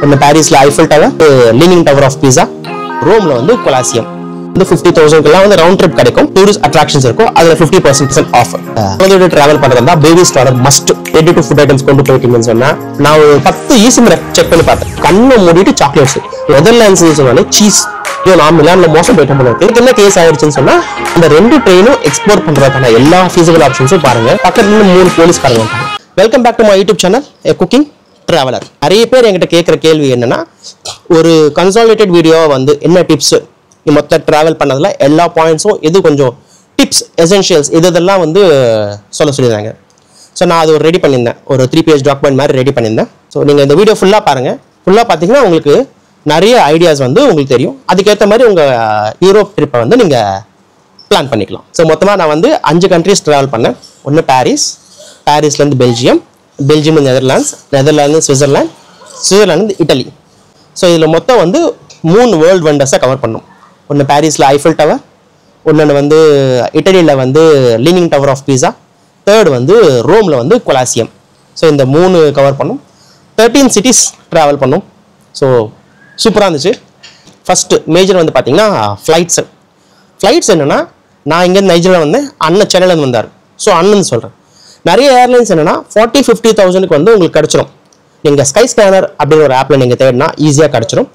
ஒன்று பாரிஸில் Eiffel tower, leaning tower of Pisa, ரோமில் வந்து கொலாசியம். வந்து 50,000 வந்து ரவுண்ட் ட்ரிப் கிடைக்கும். டூரிஸ்ட் அட்ராக்ஷன்ஸ் இருக்கும். அதுல 50% ஆஃபர். வந்து டிராவல் பண்றதா baby starter must. Ready to food items கொண்டு போயிட்டீங்கன்னு சொன்னா நான் ஒரு 10 ஈஸி செக் பண்ணி பார்த்தேன். கண்ணை மூடிட்டு சாக்லேட்ஸ், நெதர்லாண்ட்ஸ் சொன்னாலே சீஸ். நான் மிலான்ல மோசம் போயிட்டேன் போல இருக்கு. என்ன கேஸ் ஆயிடுச்சுன்னு சொன்னா இந்த 2 ட்ரெயினும் எக்ஸ்போர்ட் பண்றதுக்கான எல்லா ஃபீஸிபிள் ஆப்ஷன்ஸும் பாருங்க. பக்கத்துல 3 போலீஸ்காரங்க. Welcome back to my YouTube channel cooking traveller. நிறைய பேர் என்கிட்ட கேட்குற கேள்வி என்னன்னா, ஒரு கன்சாலிடேட்டட் வீடியோவை வந்து என்ன டிப்ஸ் மொத்த ட்ராவல் பண்ணதில் எல்லா பாயிண்ட்ஸும் எது கொஞ்சம் டிப்ஸ் எசென்ஷியல்ஸ் இதெல்லாம் வந்து சொல்லியிருந்தாங்க. ஸோ நான் அது ஒரு ரெடி பண்ணியிருந்தேன். ஒரு 3 பேஜ் டாக்குமெண்ட் மாதிரி ரெடி பண்ணியிருந்தேன். ஸோ நீங்கள் இந்த வீடியோ ஃபுல்லாக பாருங்கள். ஃபுல்லாக பார்த்தீங்கன்னா உங்களுக்கு நிறைய ஐடியாஸ் வந்து உங்களுக்கு தெரியும். அதுக்கேற்ற மாதிரி உங்கள் யூரோப் ட்ரிப்பை வந்து நீங்கள் பிளான் பண்ணிக்கலாம். ஸோ மொத்தமாக நான் வந்து 5 கண்ட்ரிஸ் ட்ராவல் பண்ணேன். ஒன்று பாரிஸ், பாரிஸ்லேருந்து Belgium, Belgium Netherlands, Netherlands Switzerland, Switzerland Italy. So இதில் மொத்தம் வந்து 3 வேர்ல்டு வண்டர்ஸை கவர் பண்ணோம். ஒன்று பாரிஸில் ஐஃபில் டவர், ஒன்று வந்து இட்டலியில் வந்து leaning tower of Pisa, third வந்து ரோமில் வந்து கொலாசியம். ஸோ இந்த 3 கவர் பண்ணோம். 13 சிட்டிஸ் ட்ராவல் பண்ணோம். ஸோ சூப்பராக இருந்துச்சு. ஃபஸ்ட்டு மேஜர் வந்து பார்த்தீங்கன்னா ஃப்ளைட்ஸ் என்னென்னா, நான் இங்கேருந்து நைஜீரியா வந்தேன், அண்ணன் சென்னையிலேருந்து வந்தார். ஸோ அண்ணன் சொல்கிறேன். நிறைய ஏர்லைன்ஸ் என்னென்னா 40-50,000 வந்து உங்களுக்கு கிடச்சிரும். நீங்கள் ஸ்கை ஸ்கேனர் அப்படிங்கிற ஒரு ஆப்பில் நீங்கள் தேடினா ஈஸியாக கிடச்சிரும்.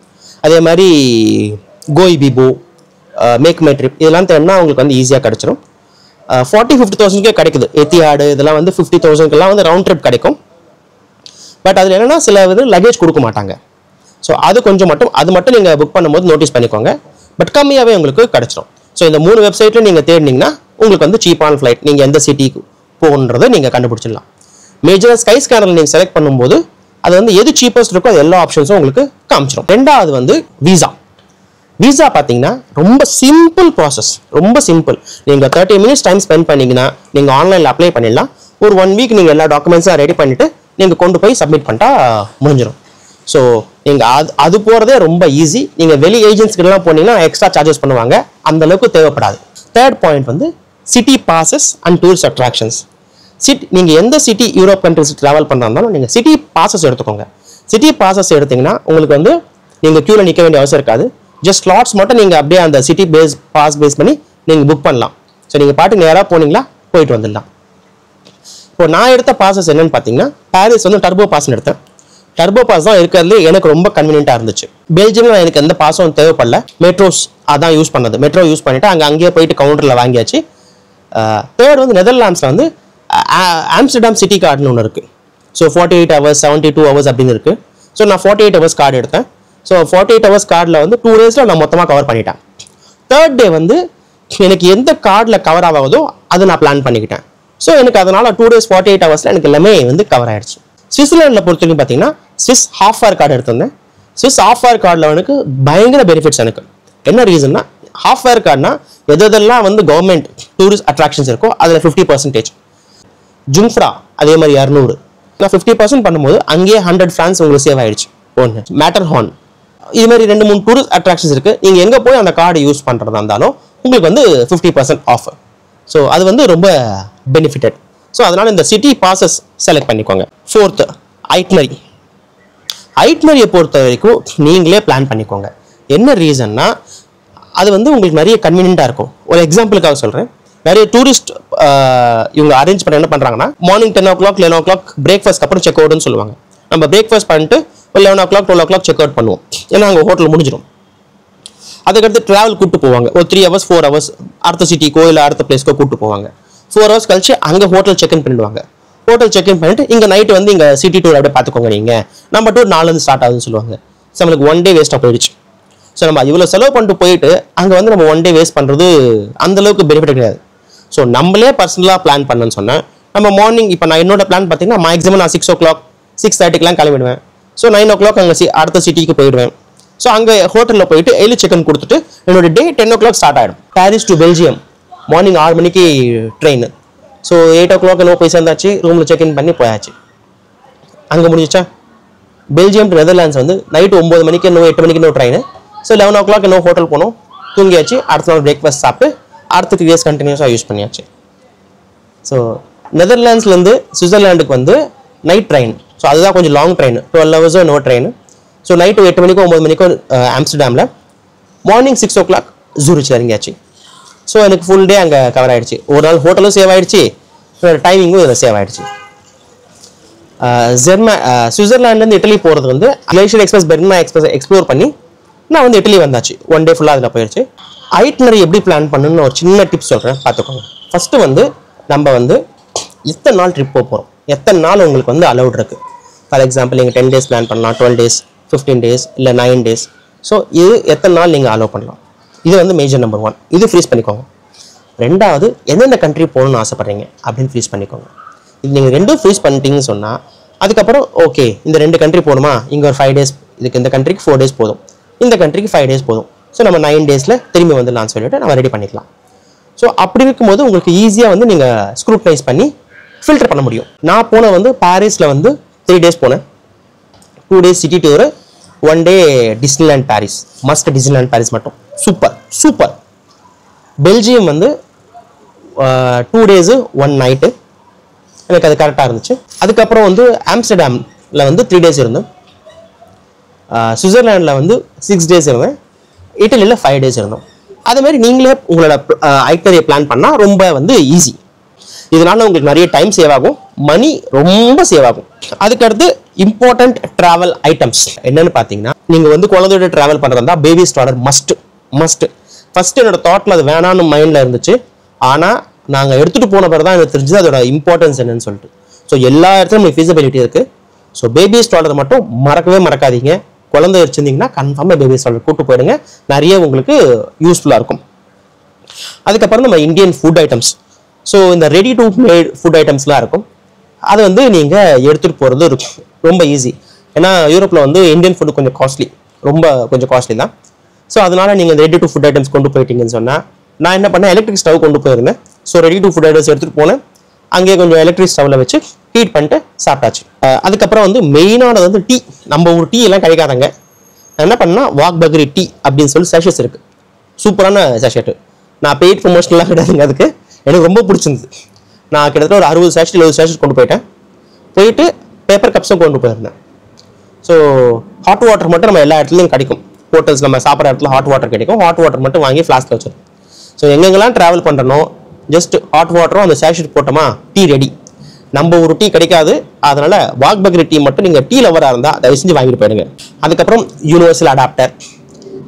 அதே மாதிரி கோய்பிபோ, மேக் மை ட்ரிப் இதெல்லாம் தேடினா உங்களுக்கு வந்து ஈஸியாக கிடச்சிரும். 40-50,000 கிடைக்குது. எத்திஹாடு இதெல்லாம் வந்து 50,000 வந்து ரவுண்ட் ட்ரிப் கிடைக்கும். பட் அதில் என்னென்னா சில வந்து லக்கேஜ் கொடுக்க மாட்டாங்க. ஸோ அது மட்டும் நீங்கள் புக் பண்ணும்போது நோட்டீஸ் பண்ணிக்கோங்க. பட் கம்மியாகவே உங்களுக்கு கிடச்சிரும். ஸோ இந்த 3 வெப்சைட்டில் நீங்கள் தேடினீங்கன்னா உங்களுக்கு வந்து சீப்பான ஃப்ளைட் நீங்கள் எந்த சிட்டிக்கு போகணுன்றதை நீங்கள் கண்டுபிடிச்சிடலாம். மேஜராக ஸ்கை ஸ்கேனரில் நீங்கள் செலக்ட் பண்ணும்போது அது வந்து எது சீப்பஸ்ட் இருக்கோ அது எல்லா ஆப்ஷன்ஸும் உங்களுக்கு காமிச்சிடும். ரெண்டாவது வந்து வீசா பார்த்தீங்கன்னா ரொம்ப சிம்பிள் ப்ராசஸ், ரொம்ப சிம்பிள். நீங்கள் 30 மினிட்ஸ் டைம் ஸ்பெண்ட் பண்ணிங்கன்னா நீங்கள் ஆன்லைனில் அப்ளை பண்ணிடலாம். ஒரு 1 வீக் நீங்கள் எல்லா டாக்குமெண்ட்ஸும் ரெடி பண்ணிவிட்டு நீங்கள் கொண்டு போய் சப்மிட் பண்ணிட்டா முடிஞ்சிடும். ஸோ நீங்கள் அது போகிறதே ரொம்ப ஈஸி. நீங்கள் வெளி ஏஜென்ட்ஸ்கிட்டலாம் போனீங்கன்னா எக்ஸ்ட்ரா சார்ஜஸ் பண்ணுவாங்க, அந்தளவுக்கு தேவைப்படாது. தேர்ட் பாயிண்ட் வந்து city bosses and tourist attractions. நீங்கள் எந்த சிட்டி யூரோப் கண்ட்ரிஸ் ட்ராவல் பண்ணுறாலும் நீங்கள் சிட்டி பாசஸ் எடுத்துக்கோங்க. சிட்டி பாசஸ் எடுத்திங்கன்னா உங்களுக்கு வந்து நீங்கள் க்யூவில் நிற்க வேண்டிய அவசியம் இருக்காது. ஜஸ்ட் ஸ்லாட்ஸ் மட்டும் நீங்கள் அப்படியே அந்த சிட்டி பாஸ் பேஸ் பண்ணி நீங்கள் புக் பண்ணலாம். ஸோ நீங்கள் பாட்டுக்கு நேராக போனீங்களா போயிட்டு வந்துடலாம். இப்போ நான் எடுத்த பாசஸ் என்னன்னு பார்த்தீங்கன்னா, பாரிஸ் வந்து டர்போ பாஸ்ன்னு எடுத்தேன். டர்போ பாஸ் தான் இருக்கிறதுலே எனக்கு ரொம்ப கன்வீனியன்ட்டாக இருந்துச்சு. பெல்ஜியமில் எனக்கு எந்த பாஸும் தேவைப்படல. மெட்ரோஸ் அதான் யூஸ் பண்ணது. மெட்ரோ யூஸ் பண்ணிவிட்டு அங்கேயே போயிட்டு கவுண்டரில் வாங்கியாச்சு. தேர்ட் வந்து நெதர்லாண்ட்ஸில் வந்து ஆம்ஸ்டர்டாம் சிட்டி கார்டுன்னு ஒன்று இருக்குது. ஸோ 48 hours 72 hours அப்படின்னு இருக்குது. ஸோ நான் 48 hours கார்டு எடுத்தேன். ஸோ 48 hours கார்டில் வந்து 2 days நான் மொத்தமாக கவர் பண்ணிட்டேன். தேர்ட் டே வந்து எனக்கு எந்த கார்டில் கவர் ஆகாதோ அதை நான் பிளான் பண்ணிக்கிட்டேன். ஸோ எனக்கு அதனால் 2 days 48 hours எனக்கு எல்லாமே வந்து கவர் ஆகிடுச்சு. சுவிட்சர்லாண்டில் பொறுத்த வரைக்கும் பார்த்தீங்கன்னா ஸ்விஸ் ஹாஃப் ஹவர் கார்டு எடுத்திருந்தேன். ஸ்விஸ் ஹாஃப் ஹவர் கார்டில் எனக்கு பயங்கர பெனிஃபிட்ஸ். எனக்கு என்ன ரீசன்னா, ஹாஃப் ஹவர் கார்டுனா எதெல்லாம் வந்து கவர்மெண்ட் டூரிஸ்ட் அட்ராக்ஷன்ஸ் இருக்கோ அதில் 50%. ஜும்ஃப்ரா அதே மாதிரி 200. நான் 50% பண்ணும்போது அங்கேயே 100 francs உங்களுக்கு சேவ் ஆகிடுச்சு. ஒன்று மேட்டர்ஹார்ன் இது மாதிரி 2-3 டூரிஸ்ட் அட்ராக்ஷன்ஸ் இருக்குது. நீங்கள் எங்கே போய் அந்த கார்டு யூஸ் பண்ணுறதா இருந்தாலும் உங்களுக்கு வந்து 50% ஆஃபர். ஸோ அது வந்து ரொம்ப பெனிஃபிட்டட். ஸோ அதனால் இந்த சிட்டி பாசஸ் செலக்ட் பண்ணிக்கோங்க. ஃபோர்த்து ஐட்மரியை பொறுத்த வரைக்கும் நீங்களே பிளான் பண்ணிக்கோங்க. என்ன ரீசன்னா அது வந்து உங்களுக்கு நிறைய கன்வீனியண்ட்டாக இருக்கும். ஒரு எக்ஸாம்பிளுக்காக சொல்கிறேன். நிறைய டூரிஸ்ட் இவங்க அரேஞ்ச் பண்ண என்ன பண்ணுறாங்கன்னா, மார்னிங் 10 o'clock 11 o'clock பிரேக்ஃபாஸ்ட் அப்புறம் செக் அவுட்னு சொல்லுவாங்க. நம்ம பிரேக்ஃபாஸ்ட் பண்ணிட்டு ஒரு 11 o'clock 12 o'clock செக் அவுட் பண்ணுவோம். ஏன்னா அங்கே ஹோட்டல் முடிஞ்சிடும். அதுக்கடுத்து ட்ராவல் கூப்பிட்டு போவாங்க. ஒரு 3 hours 4 hours அடுத்த சிட்டிக்கோ இல்லை அடுத்த பிளேஸ்க்கோ கூப்பிட்டு போவாங்க. 4 hours கழிச்சு அங்கே ஹோட்டல் செக்இன் பண்ணிடுவாங்க. ஹோட்டல் செக்இன் பண்ணிட்டு இங்கே நைட்டு வந்து இங்கே சிட்டி டூர் அப்படியே பார்த்துக்கோங்க. நீங்கள் நம்ம டூர் 4 ஸ்டார்ட் ஆகுதுன்னு சொல்லுவாங்க. ஸோ நம்மளுக்கு 1 day வேஸ்ட்டாக போயிடுச்சு. ஸோ நம்ம இவ்வளோ செலவு பண்ணிட்டு போயிட்டு அங்கே வந்து நம்ம 1 day வேஸ்ட் பண்ணுறது அந்தளவுக்கு பெனிஃபிட் கிடையாது. ஸோ நம்மளே பர்சனலாக பிளான் பண்ணணும்னு சொன்னேன். நம்ம மார்னிங் இப்போ நான் என்னோட பிளான் பார்த்தீங்கன்னா மேக்ஸிமம் நான் 6 o'clock 6:30 கிளம்பிடுவேன். ஸோ 9 o'clock அங்கே அடுத்த சிட்டிக்கு போயிடுவேன். ஸோ அங்கே ஹோட்டலில் போயிட்டு எர்லி செக்இன் கொடுத்துட்டு என்னோட டே 10 o'clock ஸ்டார்ட் ஆகிடும். பாரிஸ் டு பெல்ஜியம் மார்னிங் 6 மணிக்கு ட்ரெயின். ஸோ 8 o'clock என்னவோ போய் சேர்ந்தாச்சு. ரூமில் செக்இன் பண்ணி போயாச்சு. அங்கே முடிஞ்சிச்சா. பெல்ஜியம் டு நெதர்லாண்ட்ஸ் வந்து நைட்டு 9 மணிக்கு என்னவோ 8 மணிக்கு இன்னும் ட்ரெயின். ஸோ 11 o'clock என்னவோ ஹோட்டல் போனோம், தூங்கியாச்சு. அடுத்த நாள் பிரேக்ஃபாஸ்ட் சாப்பிட்டு அடுத்த 3 days கண்டினியூஸாக யூஸ் பண்ணியாச்சு. ஸோ நெதர்லாண்ட்ஸ்லேருந்து சுவிட்சர்லாண்டுக்கு வந்து நைட் ட்ரெயின். ஸோ அதுதான் கொஞ்சம் long train, 12 hours no train. So night 8 மணிக்கோ 9 மணிக்கோ ஆம்ஸ்டர்டாமில், மார்னிங் 6 o'clock ஜூரிச்சில் இறங்கியாச்சு. ஸோ எனக்கு ஃபுல் டே அங்கே கவர் ஆகிடுச்சு. ஒரு நாள் ஹோட்டலும் சேவ் ஆகிடுச்சு, டைமிங்கும் இதில் சேவ் ஆகிடுச்சு. சுவிட்சர்லாண்ட்லேருந்து இட்டலி போகிறது வந்து கிளேஷியர் எக்ஸ்பிரஸ், பெர்னா எக்ஸ்பிரஸ் எக்ஸ்ப்ளோர் பண்ணி நான் வந்து இட்டலி வந்தாச்சு. 1 day ஃபுல்லாக அதில் போயிடுச்சு. ஐட்னரி எப்படி பிளான் பண்ணணும்னு ஒரு சின்ன டிப்ஸ் சொல்கிறேன், பார்த்துக்கோங்க. ஃபஸ்ட்டு வந்து நம்ம வந்து எத்தனை நாள் ட்ரிப் போகிறோம், எத்தனை நாள் உங்களுக்கு வந்து அலவுட் இருக்குது. ஃபார் எக்ஸாம்பிள் நீங்கள் 10 days பிளான் பண்ணலாம், 12 days, 15 days, இல்லை 9 days. ஸோ இது எத்தனை நாள் நீங்கள் அலோவ் பண்ணலாம், இது வந்து மேஜர் நம்பர் 1. இது ஃப்ரீஸ் பண்ணிக்கோங்க. ரெண்டாவது, எந்தெந்த கண்ட்ரி போகணும்னு ஆசைப்பட்றீங்க அப்படின்னு ஃப்ரீஸ் பண்ணிக்கோங்க. இது நீங்கள் ரெண்டும் ஃப்ரீஸ் பண்ணிட்டீங்கன்னு சொன்னால், அதுக்கப்புறம் ஓகே இந்த 2 கண்ட்ரி போகணுமா, இங்கே ஒரு 5 days, இதுக்கு இந்த கண்ட்ரிக்கு 4 days போதும், இந்த கண்ட்ரிக்கு 5 days போதும். ஸோ நம்ம 9 daysல திரும்பி வந்துடலாம்னு சொல்லிட்டு நம்ம ரெடி பண்ணிக்கலாம். ஸோ அப்படி இருக்கும்போது உங்களுக்கு ஈஸியாக வந்து நீங்கள் ஸ்க்ரூட்னைஸ் பண்ணி ஃபில்டர் பண்ண முடியும். நான் போன வந்து பாரிஸில் வந்து 3 days போனேன். 2 days city tour, 1 day Disneyland Paris. Must Disneyland Paris மட்டும் சூப்பர் சூப்பர். பெல்ஜியம் வந்து 2 days 1 night, எனக்கு அது கரெக்டாக இருந்துச்சு. அதுக்கப்புறம் வந்து ஆம்ஸ்டர்டாமில் வந்து 3 days இருந்தேன். சுவிட்சர்லாண்டில் வந்து 6 days இருந்தேன். இட்டலியில் 5 days இருந்தோம். அதேமாதிரி நீங்களே உங்களோட ஐட்டரியை பிளான் பண்ணால் ரொம்ப வந்து ஈஸி. இதனால உங்களுக்கு நிறைய டைம் சேவ் ஆகும், மணி ரொம்ப சேவ் ஆகும். அதுக்கடுத்து இம்பார்ட்டன்ட் ட்ராவல் ஐட்டம்ஸ் என்னன்னு பார்த்தீங்கன்னா, நீங்கள் வந்து குழந்தையோட ட்ராவல் பண்ணுறதா பேபி ஸ்டார்டர் மஸ்ட். ஃபர்ஸ்ட் என்னோட தாட்டில் அது வேணான்னு மைண்டில் இருந்துச்சு. ஆனால் நாங்கள் எடுத்துகிட்டு போன பிறகு தான் எனக்கு தெரிஞ்சது அதோட இம்பார்ட்டன்ஸ் என்னன்னு சொல்லிட்டு. ஸோ எல்லா இடத்துலையும் உங்களுக்கு ஃபீஸிபிலிட்டி இருக்குது. ஸோ பேபி ஸ்டார்டர் மட்டும் மறக்கவே மறக்காதீங்க. குழந்தை வச்சுருந்தீங்கன்னா கன்ஃபார்மாக பேபி ஸ்டார்டர் கூப்பிட்டு போயிடுங்க, நிறைய உங்களுக்கு யூஸ்ஃபுல்லாக இருக்கும். அதுக்கப்புறம் நம்ம இந்தியன் ஃபுட் ஐட்டம்ஸ். ஸோ இந்த ரெடி டு மேட் ஃபுட் ஐட்டம்ஸ்லாம் இருக்கும். அது வந்து நீங்கள் எடுத்துகிட்டு போகிறது ரொம்ப ஈஸி. ஏன்னா யூரோப்பில் வந்து இந்தியன் ஃபுட்டு கொஞ்சம் காஸ்ட்லி, கொஞ்சம் காஸ்ட்லி தான். ஸோ அதனால் நீங்கள் ரெடி டு ஃபுட் ஐட்டம்ஸ் கொண்டு போயிட்டீங்கன்னு சொன்னால், நான் என்ன பண்ணேன், எலக்ட்ரிக் ஸ்டவ் கொண்டு போயிருந்தேன். So ready to food items எடுத்துகிட்டு போனேன். அங்கேயே கொஞ்சம் எலக்ட்ரிக் ஸ்டவ்வில் வச்சு ஹீட் பண்ணிட்டு சாப்பிட்டாச்சு. அதுக்கப்புறம் வந்து மெயினானது வந்து டீ. நம்ம ஒரு டீ எல்லாம் கிடைக்காதங்க. நான் என்ன பண்ணேன்னா, வாக் பக்ரி டீ அப்படின்னு சொல்லி சேஷஸ் இருக்குது, சூப்பரான சேஷெட்டு. நான் பெய்ட் ப்ரொமோஷனெலாம் கிடையாதுங்க, அதுக்கு எனக்கு ரொம்ப பிடிச்சிருந்தது. நான் கிட்டத்தட்ட ஒரு 60 சேஷட் 70 சேஷட் கொண்டு போயிட்டு பேப்பர் கப்ஸும் கொண்டு போயிருந்தேன். ஸோ ஹாட் வாட்டர் மட்டும் நம்ம எல்லா இடத்துலையும் கிடைக்கும். ஹோட்டல்ஸ் நம்ம சாப்பிட்ற இடத்துல ஹாட் வாட்டர் கிடைக்கும். ஹாட் வாட்டர் மட்டும் வாங்கி ஃப்ளாஸ்கில் வச்சிருக்கோம். ஸோ எங்கெங்கெல்லாம் ட்ராவல் பண்ணுறனோ ஜஸ்ட் ஹாட் வாட்டரும் அந்த சேஷட் போட்டோமா, டீ ரெடி. நம்ம ஒரு டீ கிடைக்காது, அதனால வாக் பக்ரி டீ மட்டும் நீங்கள் டீ லவராக இருந்தால் தயவு செஞ்சு வாங்கிட்டு போயிடுங்க. அதுக்கப்புறம் யூனிவர்சல் அடாப்டர்,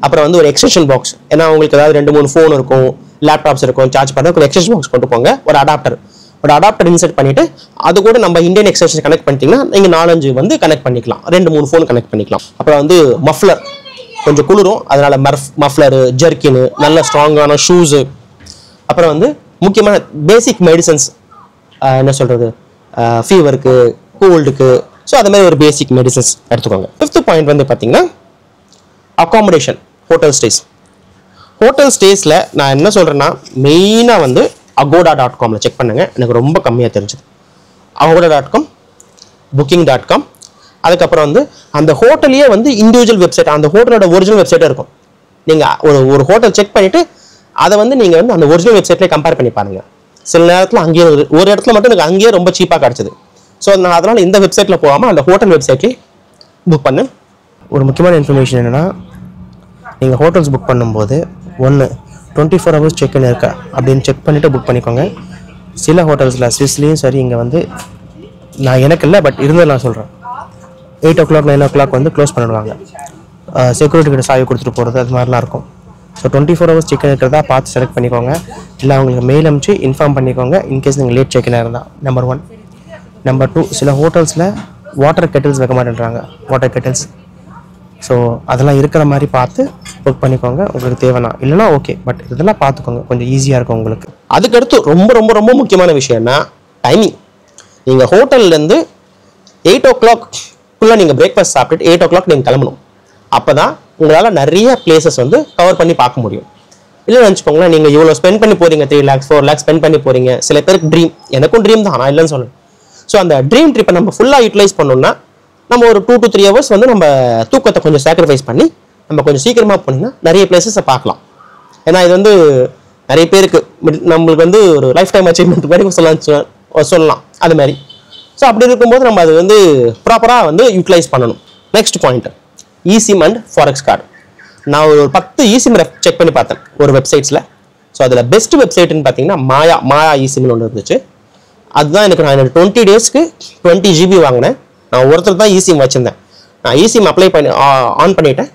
அப்புறம் வந்து ஒரு எக்ஸ்டென்ஷன் பாக்ஸ். ஏன்னா உங்களுக்கு ஏதாவது 2-3 ஃபோன் இருக்கும், லேப்டாப்ஸ் இருக்கும், சார்ஜ் பண்ண ஒரு எக்ஸ்டென்ஷன் பாக்ஸ் கொண்டு போங்க. ஒரு அடாப்டர் இன்செர்ட் பண்ணிட்டு அது கூட நம்ம இந்தியன் எக்ஸ்டென்ஷன் கனெக்ட் பண்ணிட்டீங்கன்னா நீங்கள் 4-5 வந்து கனெக்ட் பண்ணிக்கலாம், 2-3 ஃபோன் கனெக்ட் பண்ணிக்கலாம். அப்புறம் வந்து மஃப்ளர், கொஞ்சம் குளிரும், அதனால மஃப்ளரு, ஜர்க்கின்னு, நல்ல ஸ்ட்ராங்கான ஷூஸு. அப்புறம் வந்து முக்கியமான பேசிக் மெடிசன்ஸ், என்ன சொல்கிறது, ஃபீவருக்கு, கோல்டுக்கு. ஸோ அது மாதிரி ஒரு பேசிக் மெடிசன்ஸ் எடுத்துக்கோங்க. 5th பாயிண்ட் வந்து பார்த்தீங்கன்னா அகாமடேஷன், ஹோட்டல் ஸ்டேஸில் நான் என்ன சொல்கிறேன்னா, மெயினாக வந்து agoda.comல செக் பண்ணுங்கள். எனக்கு ரொம்ப கம்மியாக தெரிஞ்சது. agoda.com, booking.com. அதுக்கப்புறம் வந்து அந்த ஹோட்டலையே வந்து இண்டிவிஜுவல் வெப்சைட், அந்த ஹோட்டலோட ஒரிஜினல் வெப்சைட்டாக இருக்கும். நீங்கள் ஒரு ஹோட்டல் செக் பண்ணிவிட்டு அதை வந்து நீங்கள் வந்து அந்த ஒரிஜினல் வெப்சைட்லேயே கம்பேர் பண்ணி பாருங்கள். சில நேரத்தில் அங்கேயே ஒரு இடத்துல மட்டும் எனக்கு அங்கேயே ரொம்ப சீப்பாக கிடச்சிது. ஸோ நான் அதனால் இந்த வெப்சைட்டில் போகாமல் அந்த ஹோட்டல் வெப்சைட்லேயே புக் பண்ணேன். ஒரு முக்கியமான இன்ஃபர்மேஷன் என்னென்னா, நீங்கள் ஹோட்டல்ஸ் புக் பண்ணும்போது 24 hours செக்இன் இருக்கா அப்படின்னு செக் பண்ணிவிட்டு புக் பண்ணிக்கோங்க. சில ஹோட்டல்ஸில் ஸ்விஸ்லேயும் சரி, இங்கே வந்து நான் எனக்கு இல்லை, பட் இருந்தது நான் சொல்கிறேன், 8 o'clock 9 o'clock வந்து க்ளோஸ் பண்ணிடுவாங்க. செக்யூரிட்டி கிட்ட சாவி கொடுத்துட்டு போகிறது, அது மாதிரிலாம் இருக்கும். ஸோ 24 hours செக்இன் இருக்கிறதா பார்த்து செலக்ட் பண்ணிக்கோங்க. இல்லை அவங்களுக்கு மெயில் அனுப்பிச்சு இன்ஃபார்ம் பண்ணிக்கோங்க இன்கேஸ் நீங்கள் லேட் செக்இனாக இருந்தால். நம்பர் 1. நம்பர் 2, சில ஹோட்டல்ஸில் வாட்டர் கெட்டில்ஸ் வைக்க மாட்டேன்றாங்க, வாட்டர் கெட்டில்ஸ். ஸோ அதெல்லாம் இருக்கிற மாதிரி பார்த்து புக் பண்ணிக்கோங்க உங்களுக்கு தேவைன்னா. இல்லைனா ஓகே, பட் இதெல்லாம் பார்த்துக்கோங்க, கொஞ்சம் ஈஸியாக இருக்கும் உங்களுக்கு. அதுக்கடுத்து ரொம்ப ரொம்ப ரொம்ப முக்கியமான விஷயம்னா டைமிங். நீங்கள் ஹோட்டல்லேருந்து 8 o'clock நீங்கள் பிரேக்ஃபாஸ்ட் சாப்பிட்டுட்டு 8 o'clock நீங்கள் கிளம்பணும். அப்போ தான் உங்களால் நிறைய பிளேசஸ் வந்து கவர் பண்ணி பார்க்க முடியும். இல்லைன்னு நினச்சிக்கோங்களேன், நீங்கள் இவ்வளோ ஸ்பெண்ட் பண்ணி போகிறீங்க, 3 lakhs 4 lakhs ஸ்பெண்ட் பண்ணி போகிறீங்க. சில பேருக்கு ட்ரீம், எனக்கும் ட்ரீம் தான், நான் இல்லைன்னு சொல்லுவேன். ஸோ அந்த ட்ரீம் ட்ரிப்பை நம்ம ஃபுல்லாக யூட்டிலைஸ் பண்ணோம்னா நம்ம ஒரு 2 to 3 hours வந்து நம்ம தூக்கத்தை கொஞ்சம் சாக்ரிஃபைஸ் பண்ணி நம்ம கொஞ்சம் சீக்கிரமாக போனீங்கன்னா நிறைய பிளேசஸை பார்க்கலாம். ஏன்னா இது வந்து நிறைய பேருக்கு நம்மளுக்கு வந்து ஒரு லைஃப் டைம் அச்சீவ்மெண்ட் மாதிரி சொல்லலாம் அது மாதிரி. ஸோ அப்படி இருக்கும்போது நம்ம அது வந்து ப்ராப்பராக வந்து யூட்டிலைஸ் பண்ணணும். Next point, eSIM and forex card. நான் ஒரு 10 eSIM செக் பண்ணி பார்த்தேன் ஒரு வெப்சைட்ஸில். ஸோ அதில் பெஸ்ட் வெப்சைட்னு பார்த்தீங்கன்னா மாயா eSIMனு ஒன்று இருந்துச்சு. அதுதான் எனக்கு நான் 20 டேஸ்க்கு 20 GB வாங்கினேன். நான் ஒருத்தர் தான் eSIM வச்சுருந்தேன். நான் eSIM அப்ளை பண்ணி ஆன் பண்ணிட்டேன்.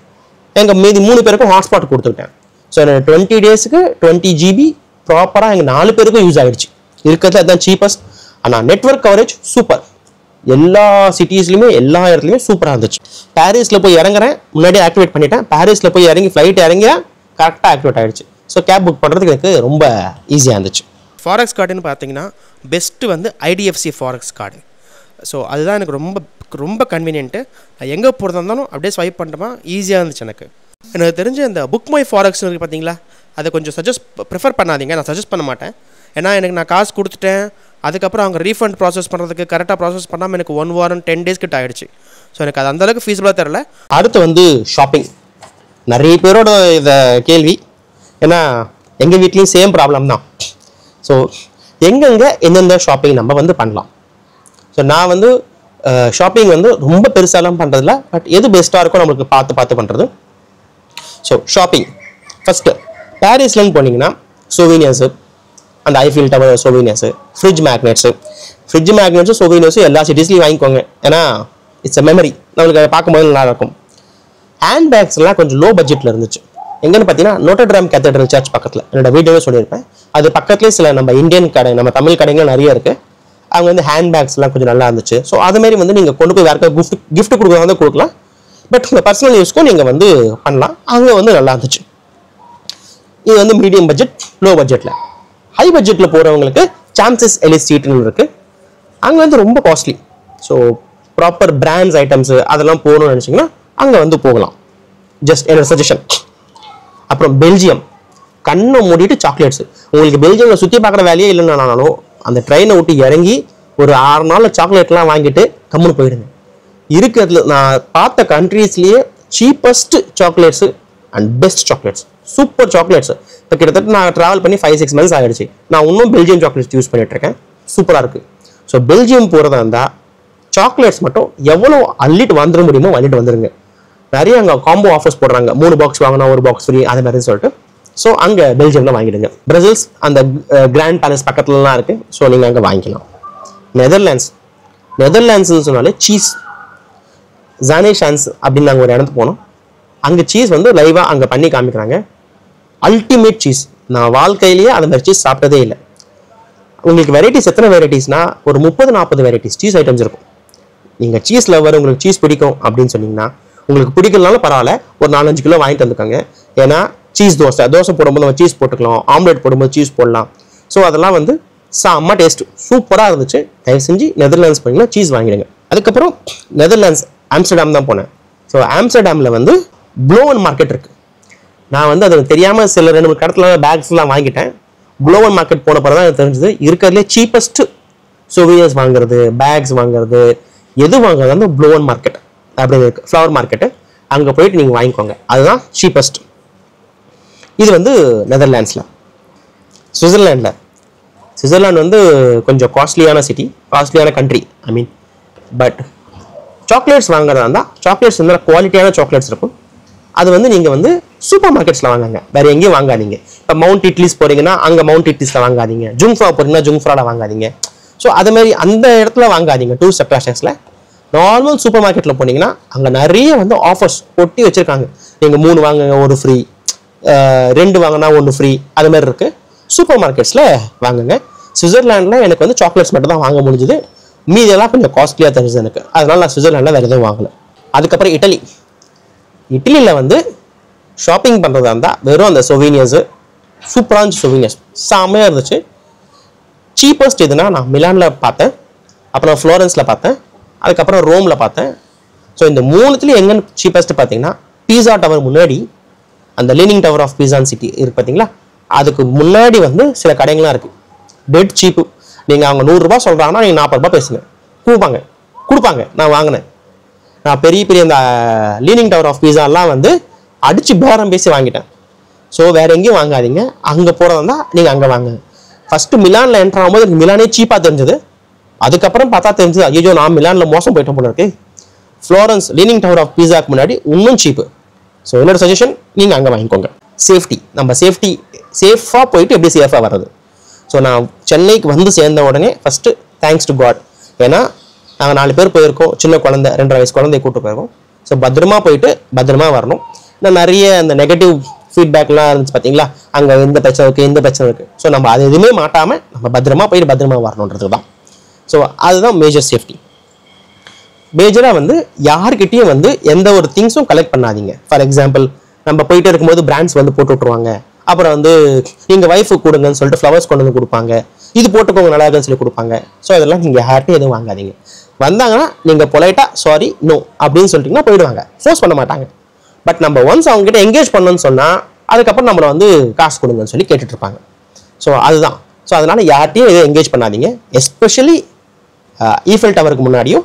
எங்கள் மீதி 3 பேருக்கும் ஹாட்ஸ்பாட் கொடுத்துக்கிட்டேன். ஸோ எனக்கு 20 டேஸ்க்கு 20 GB ப்ராப்பராக எங்கள் 4 பேருக்கும் யூஸ் ஆகிடுச்சு. இருக்கிறது அதுதான் சீப்பஸ்ட். ஆனால் நெட்வொர்க் கவரேஜ் சூப்பர். எல்லா சிட்டிஸ்லையுமே எல்லா இடத்துலையுமே சூப்பராக இருந்துச்சு. பாரிஸில் போய் இறங்குறேன், முன்னாடியே ஆக்டிவேட் பண்ணிட்டேன். பாரிஸில் போய் இறங்கி ஃப்ளைட் இறங்கியா கரெக்டாக ஆக்டிவேட் ஆகிடுச்சு. ஸோ கேப் புக் பண்ணுறதுக்கு எனக்கு ரொம்ப ஈஸியாக இருந்துச்சு. ஃபாரெக்ஸ் கார்டுன்னு பார்த்தீங்கன்னா பெஸ்ட்டு வந்து ஐடிஎஃப்சி ஃபாரெக்ஸ் கார்டு. ஸோ அதுதான் எனக்கு ரொம்ப கன்வீனியன்ட்டு. நான் எங்கே போகிறதா இருந்தாலும் அப்படியே ஸ்வைப் பண்ணுறமா ஈஸியாக இருந்துச்சு எனக்கு தெரிஞ்ச இந்த புக் மை ஃபாரெக்ஸ் இருக்குது பார்த்தீங்களா, அதை கொஞ்சம் ப்ரிஃபர் பண்ணாதீங்க. நான் சஜஸ்ட் பண்ண மாட்டேன். ஏன்னா நான் காசு கொடுத்துட்டேன், அதுக்கப்புறம் அவங்க ரீஃபண்ட் ப்ராசஸ் பண்ணுறதுக்கு கரெக்டாக ப்ராசஸ் பண்ணாமல் எனக்கு 1 வாரம் 10 டேஸ் கிட்ட ஆகிடுச்சு. ஸோ எனக்கு அது அந்தளவுக்கு ஃபீஸிபிளாக தெரில. அடுத்து வந்து ஷாப்பிங். நிறைய பேரோட இதை கேள்வி. ஏன்னா எங்கள் வீட்லேயும் சேம் ப்ராப்ளம் தான். ஸோ எங்கெங்கே எந்தெந்த ஷாப்பிங் நம்ம வந்து பண்ணலாம். ஸோ நான் வந்து ஷாப்பிங் வந்து ரொம்ப பெருசாலாம் பண்ணுறதில்ல. பட் எது பெஸ்ட்டாக இருக்கோ நம்மளுக்கு பார்த்து பண்ணுறது. ஸோ ஷாப்பிங் ஃபஸ்ட்டு பாரிஸ்லன்னு போனீங்கன்னா சோவீனியர்ஸு, அந்த ஐஃபில் டவர் சோவீனியர்ஸு, ஃப்ரிட்ஜ் மேக்னெட்ஸு சோவீனியர்ஸும் எல்லா சிட்டிஸ்லையும் வாங்கிக்கோங்க. ஏன்னா இட்ஸ் அ மெமரி, நம்மளுக்கு அதை பார்க்கும்போது நல்லா இருக்கும். ஹேண்ட் பேக்ஸ்லாம் கொஞ்சம் லோ பட்ஜெட்டில் இருந்துச்சு. எங்கன்னு பார்த்தீங்கன்னா நோட்டர்டாம் கேத்தட்ரல் சர்ச் பக்கத்தில், என்னோட வீடியோவே சொல்லியிருப்பேன். அது பக்கத்துலேயே சில நம்ம இந்தியன் கடை, நம்ம தமிழ் கடைகள் நிறைய இருக்குது. அவங்க வந்து ஹேண்ட் பேக்ஸ்லாம் கொஞ்சம் நல்லா இருந்துச்சு. ஸோ அதுமாரி வந்து நீங்கள் கொண்டு போய் வேறு கிஃப்ட் கொடுக்குறதா வந்து கொடுக்கலாம். பட் உங்கள் பர்சனல் யூஸ்க்கும் நீங்கள் வந்து பண்ணலாம். அங்கே வந்து நல்லா இருந்துச்சு. இது வந்து மீடியம் பட்ஜெட், லோ பட்ஜெட்டில். ஹை பட்ஜெட்டில் போகிறவங்களுக்கு சான்சஸ் எலிஸ் ஸ்ட்ரீட்னு இருக்குது. அங்கே வந்து ரொம்ப costly. So proper brands items அதெல்லாம் போகணும்னு நினச்சிங்கன்னா அங்கே வந்து போகலாம். ஜஸ்ட் என்னோட சஜஷன். அப்புறம் பெல்ஜியம், கண்ணை மூடிட்டு சாக்லேட்ஸு. உங்களுக்கு பெல்ஜியமில் சுற்றி பார்க்குற வேலையே இல்லைன்னாலும் அந்த ட்ரெயினை விட்டு இறங்கி ஒரு 6 நாளில் சாக்லேட்லாம் வாங்கிட்டு கம்முன்னு போயிடுங்க. இருக்கிறதுல நான் பார்த்த கண்ட்ரீஸ்லேயே cheapest chocolates and best chocolates, super chocolates. இப்போ கிட்டத்தட்ட நான் ட்ராவல் பண்ணி 5-6 months ஆகிடுச்சு. நான் இன்னும் பெல்ஜியம் சாக்லேட்ஸ் யூஸ் பண்ணிட்டுருக்கேன். சூப்பராக இருக்குது. ஸோ பெல்ஜியம் போகிறதா இருந்தால் சாக்லேட்ஸ் மட்டும் எவ்வளோ அள்ளிட்டு வந்துட முடியுமோ அள்ளிட்டு வந்துடுங்க. நிறைய அங்கே காம்போ ஆஃபர்ஸ் போடுறாங்க. 3 பாக்ஸ் வாங்கினா 1 பாக்ஸ் ஃப்ரீ, அது மாதிரி சொல்லிட்டு. ஸோ அங்கே பெல்ஜியமில் வாங்கிடுங்க. பிரசில்ஸ் அந்த கிராண்ட் பேலஸ் பக்கத்துலலாம் இருக்குது. ஸோ நீங்கள் அங்கே வாங்கிக்கலாம். நெதர்லாண்ட்ஸ்னு சொன்னாலே சீஸ், ஜானே ஷான்ஸ் அப்படின்னு நாங்கள் ஒரு இடத்துக்கு போனோம். அங்கே சீஸ் வந்து லைவாக அங்கே பண்ணி காமிக்கிறாங்க. Ultimate cheese. நான் வாழ்க்கையிலேயே அந்த மாதிரி சீஸ் சாப்பிட்டதே இல்லை. உங்களுக்கு வெரைட்டிஸ் எத்தனை வெரைட்டிஸ்னா ஒரு 30-40 வெரைட்டிஸ் சீஸ் ஐட்டம்ஸ் இருக்கும். நீங்கள் சீஸ் லவர், உங்களுக்கு சீஸ் பிடிக்கும் அப்படின்னு சொன்னீங்கன்னா, உங்களுக்கு பிடிக்கலனாலும் பரவாயில்ல, ஒரு 4-5 கிலோ வாங்கிட்டு வந்துக்கோங்க. ஏன்னா சீஸ் தோசை போடும்போது நம்ம சீஸ் போட்டுக்கலாம், ஆம்லேட் போடும்போது சீஸ் போடலாம். ஸோ அதெல்லாம் வந்து செம்ம டேஸ்ட் சூப்பராக இருந்துச்சு. தயவு செஞ்சு நெதர்லாண்ட்ஸ் போனீங்கன்னா சீஸ் வாங்கிடுங்க. அதுக்கப்புறம் நெதர்லாண்ட்ஸ் ஆம்ஸ்டர்டாம் தான் போனேன். ஸோ ஆம்ஸ்டர்டாமில் வந்து ப்ளோவன் மார்க்கெட் இருக்குது. நான் வந்து அது தெரியாமல் சில 2-3 கடத்துல பேக்ஸ்லாம் வாங்கிட்டேன். ப்ளோவன் மார்க்கெட் போன பிறகு தான் எனக்கு தெரிஞ்சது இருக்கிறதுலே சீப்பஸ்ட் சோவினியர்ஸ் வாங்குறது, பேக்ஸ் வாங்குறது, எது வாங்குறது வந்து ப்ளோவன் மார்க்கெட் அப்படின்னு இருக்குது. ஃப்ளவர் மார்க்கெட்டு, அங்கே போயிட்டு நீங்கள் வாங்கிக்கோங்க. அதுதான் சீப்பஸ்ட். இது வந்து நெதர்லாண்ட்ஸில். சுவிட்சர்லாந்து வந்து கொஞ்சம் காஸ்ட்லியான சிட்டி, காஸ்ட்லியான கண்ட்ரி. பட் சாக்லேட்ஸ் வாங்குறதா இருந்தால் சாக்லேட்ஸ் வந்து குவாலிட்டியான சாக்லேட்ஸ் இருக்கும். அது வந்து நீங்கள் வந்து சூப்பர் மார்க்கெட்ஸில் வாங்குங்க, வேறு எங்கேயும் வாங்காதீங்க. இப்போ மவுண்ட் இட்லிஸ் போகிறீங்கன்னா அங்கே மவுண்ட் இட்லிஸில் வாங்காதீங்க. ஜுங்ஃப்ரா போகிறீங்கன்னா ஜுங்ஃப்ராவில் வாங்காதீங்க. ஸோ அதுமாரி அந்த இடத்துல வாங்காதீங்க. டூரிஸ்ட் அட்ராக்ஷன்ஸில் நார்மல் சூப்பர் மார்க்கெட்டில் போனீங்கன்னா அங்கே நிறைய வந்து ஆஃபர்ஸ் கொட்டி வச்சுருக்காங்க. நீங்கள் 3 வாங்குங்க 1 ஃப்ரீ, 2 வாங்கினா 1 ஃப்ரீ, அது மாதிரி இருக்குது. சூப்பர் மார்க்கெட்ஸில் வாங்குங்க. சுவிட்சர்லாண்டில் எனக்கு வந்து சாக்லேட்ஸ் மட்டும் தான் வாங்க முடிஞ்சுது. மீதெல்லாம் கொஞ்சம் காஸ்ட்லியாக தெரிஞ்சது எனக்கு. அதனால் நான் சுவிட்சர்லாண்டில் வேறு எதுவும் வாங்கலை. அதுக்கப்புறம் இட்டலியில் வந்து ஷாப்பிங் பண்ணுறதா இருந்தால் வெறும் அந்த சொவீனியர்ஸு, சூப்பராக இருந்துச்சு. சொவீனியர்ஸ் செம்மையாக இருந்துச்சு. சீப்பஸ்ட் எதுனா நான் மிலானில் பார்த்தேன், அப்புறம் ஃப்ளோரன்ஸில் பார்த்தேன், அதுக்கப்புறம் ரோமில் பார்த்தேன். ஸோ இந்த 3த்துலேயும் எங்கே சீப்பஸ்ட்டு பார்த்தீங்கன்னா பீஸா டவர் முன்னாடி, அந்த லீனிங் டவர் ஆஃப் பீஸான் சிட்டி இருக்குது பார்த்தீங்களா, அதுக்கு முன்னாடி வந்து சில கடைகள்லாம் இருக்குது. டெட் சீப்பு. நீங்கள் அவங்க 100 ரூபா சொல்கிறாங்கன்னா நீங்கள் 40 ரூபா பேசுங்க, கொடுப்பாங்க. நான் வாங்கினேன். நான் பெரிய இந்த லீனிங் டவர் ஆஃப் பீஸாலாம் வந்து அடித்து பேரம் பேசி வாங்கிட்டேன். ஸோ வேறு எங்கேயும் வாங்காதீங்க. அங்கே போகிறதா இருந்தால் நீங்கள் அங்கே வாங்குங்க. ஃபஸ்ட்டு மிலானில் என்ட்ரு ஆகும்போது எனக்கு மிலானே சீப்பாக தெரிஞ்சது. அதுக்கப்புறம் பார்த்தா தெரிஞ்சது, ஐயோ நான் மிலானில் மோசம் போயிட்டேன் போல இருக்கு. ஃப்ளோரன்ஸ் லீனிங் டவர் ஆஃப் பீஸாக்கு முன்னாடி இன்னும் சீப்பு. ஸோ என்னோட சஜஷன் நீங்கள் அங்கே வாங்கிக்கோங்க. சேஃப்டி, நம்ம சேஃபாக போயிட்டு எப்படி சேஃபாக வர்றது. ஸோ நான் சென்னைக்கு வந்து சேர்ந்த உடனே ஃபஸ்ட்டு தேங்க்ஸ் டு காட். ஏன்னா நாங்கள் 4 பேர் போயிருக்கோம், சின்ன குழந்தை 2.5 வயசு குழந்தைய கூப்பிட்டு போயிருக்கோம். ஸோ பத்திரமா போயிட்டு பத்திரமா வரணும். இன்னும் நிறைய அந்த நெகட்டிவ் ஃபீட்பேக்லாம் இருந்துச்சு பார்த்தீங்களா, அங்கே இந்த பிரச்சனை இருக்குது இந்த பிரச்சனை இருக்குது. ஸோ நம்ம அது எதுவுமே மாட்டாமல் நம்ம பத்திரமா போயிட்டு பத்திரமா வரணுன்றது தான். ஸோ அதுதான் மேஜர் சேஃப்டி. மேஜராக வந்து யார்கிட்டையும் வந்து எந்த ஒரு திங்ஸும் கலெக்ட் பண்ணாதீங்க. ஃபார் எக்ஸாம்பிள் நம்ம போயிட்டு இருக்கும்போது பிராண்ட்ஸ் வந்து போட்டு விட்ருவாங்க. அப்புறம் வந்து நீங்கள் ஒய்ஃபுக்கு கொடுங்கன்னு சொல்லிட்டு ஃப்ளவர்ஸ் கொண்டு வந்து கொடுப்பாங்க, இது போட்டுக்கோங்க நல்லா இருக்குன்னு சொல்லி கொடுப்பாங்க. ஸோ அதெல்லாம் நீங்கள் யார்ட்டையும் எதுவும் வாங்காதீங்க. வந்தாங்கன்னா நீங்கள் பொலைட்டாக சாரி நோ அப்படின்னு சொல்லிட்டீங்கன்னா போயிடுவாங்க, ஃபோர்ஸ் பண்ண மாட்டாங்க. பட் நம்ம ஒன்ஸ் அவங்ககிட்ட என்கேஜ் பண்ணணும்னு சொன்னால் அதுக்கப்புறம் நம்மளை வந்து காசு கொடுங்கன்னு சொல்லி கேட்டுட்டு இருப்பாங்க. ஸோ அதுதான். ஸோ அதனால் யார்ட்டையும் எதுவும் என்கேஜ் பண்ணாதீங்க. எஸ்பெஷலி ஈஃபெல் டவருக்கு முன்னாடியும்,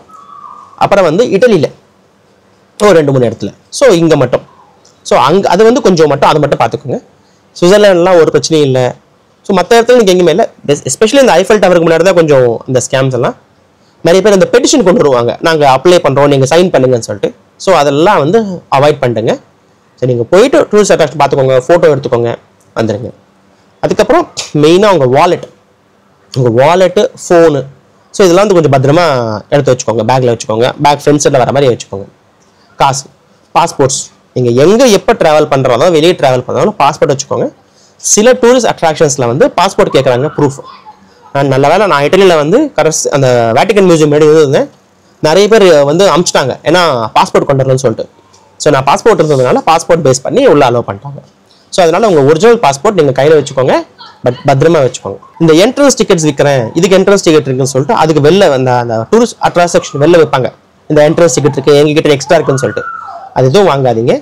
அப்புறம் வந்து இட்டலியில் ஒரு 2-3 இடத்துல. ஸோ இங்கே மட்டும். ஸோ அங்கே அது வந்து கொஞ்சம் மட்டும் அதை மட்டும் பார்த்துக்கோங்க. சுவிட்சர்லாண்ட்லாம் ஒரு பிரச்சனையும் இல்லை. ஸோ மற்ற இடத்துல நீங்கள் எங்கேயுமே இல்லை. எஸ்பெஷலி இந்த ஐஃபெல் டவருக்கு முன்னாடி தான் கொஞ்சம் இந்த ஸ்கேம்ஸ் எல்லாம். நிறைய பேர் இந்த பெட்டிஷன் கொண்டு வருவாங்க, நாங்கள் அப்ளை பண்ணுறோம் நீங்கள் சைன் பண்ணுங்கன்னு சொல்லிட்டு. ஸோ அதெல்லாம் வந்து அவாய்ட் பண்ணிட்டுங்க. ஸோ நீங்கள் போயிட்டு டூரிஸ்ட் அட்ராக்ஷன் பார்த்துக்கோங்க, ஃபோட்டோ எடுத்துக்கோங்க, வந்துடுங்க. அதுக்கப்புறம் மெயினாக உங்கள் வாலெட்டு ஃபோனு, ஸோ இதெல்லாம் வந்து கொஞ்சம் பத்திரமா எடுத்து வச்சுக்கோங்க, பேக்கில் வச்சுக்கோங்க. பேக் ஃப்ரண்ட் வர மாதிரி வச்சுக்கோங்க. காசு, பாஸ்போர்ட்ஸ், நீங்கள் எங்கே எப்போ ட்ராவல் பண்ணுறதோ வெளியே ட்ராவல் பண்ணாலும் பாஸ்போர்ட் வச்சுக்கோங்க. சில டூரிஸ்ட் அட்ராக்ஷன்ஸில் வந்து பாஸ்போர்ட் கேட்குறாங்க, ப்ரூஃப். நல்ல வேலை நான் இட்டலியில் வந்து அந்த வேட்டிகன் மியூசியம் முன்னாடி இருந்தேன். நிறைய பேர் வந்து அனுப்பிச்சிட்டாங்க, ஏன்னா பாஸ்போர்ட் கொண்டு வரலன்னு சொல்லிட்டு. ஸோ நான் பாஸ்போர்ட் இருந்ததுனால பாஸ்போர்ட் பேஸ் பண்ணி உள்ள அலோவ் பண்ணிட்டாங்க. ஸோ அதனால் உங்கள் ஒரிஜினல் பாஸ்போர்ட் நீங்கள் கையில் வச்சுக்கோங்க, பட் பத்திரமா வச்சுக்கோங்க. இந்த என்ட்ரன்ஸ் டிக்கெட்ஸ் விற்கிறேன், இதுக்கு என்ட்ரன்ஸ் டிக்கெட் இருக்குன்னு சொல்லிட்டு அதுக்கு வெளில அந்த டூரிஸ்ட் அட்ராக்ஷன் வெளில வைப்பாங்க, இந்த என்ட்ரன்ஸ் டிக்கெட் இருக்குது எங்ககிட்ட எக்ஸ்ட்ரா இருக்குன்னு சொல்லிட்டு. அது எதுவும் வாங்காதீங்க.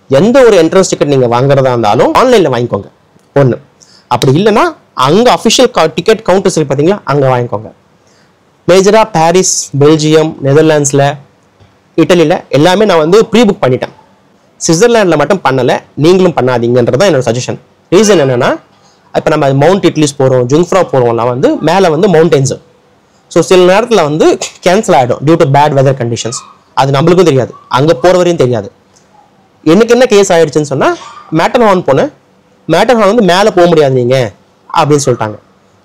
எந்த ஒரு என்ட்ரன்ஸ் டிக்கெட் நீங்கள் வாங்குறதா இருந்தாலும் ஆன்லைனில் வாங்கிக்கோங்க ஒன்று. அப்படி இல்லைன்னா அங்கே அஃபிஷியல் டிக்கெட் கவுண்டர்ஸ் இருக்கு பார்த்தீங்களா, அங்கே வாங்கிக்கோங்க. மேஜராக பாரிஸ், பெல்ஜியம், நெதர்லாண்ட்ஸில், இட்டலியில் எல்லாமே நான் வந்து ப்ரீ புக் பண்ணிட்டேன். சுவிட்சர்லாண்டில் மட்டும் பண்ணலை, நீங்களும் பண்ணாதீங்கன்றது தான் என்னோட சஜஷன். ரீசன் என்னென்னா, இப்போ நம்ம மவுண்ட் இட்லிஸ் போகிறோம், ஜுங்ஃப்ரா போகிறோம்லாம் வந்து மேலே வந்து மவுண்டெயின்ஸு. ஸோ சில நேரத்தில் வந்து கேன்சல் ஆகிடும் due to bad weather conditions. அது நம்மளுக்கும் தெரியாது, அங்கே போகிற வரையும் தெரியாது. எனக்கு என்ன கேஸ் ஆகிடுச்சுன்னு சொன்னால், மேட்டர்ஹார்ன் போனேன், மேட்டர்ஹார்ன் வந்து மேலே போக முடியாது நீங்கள் அப்படின்னு சொல்லிட்டாங்க.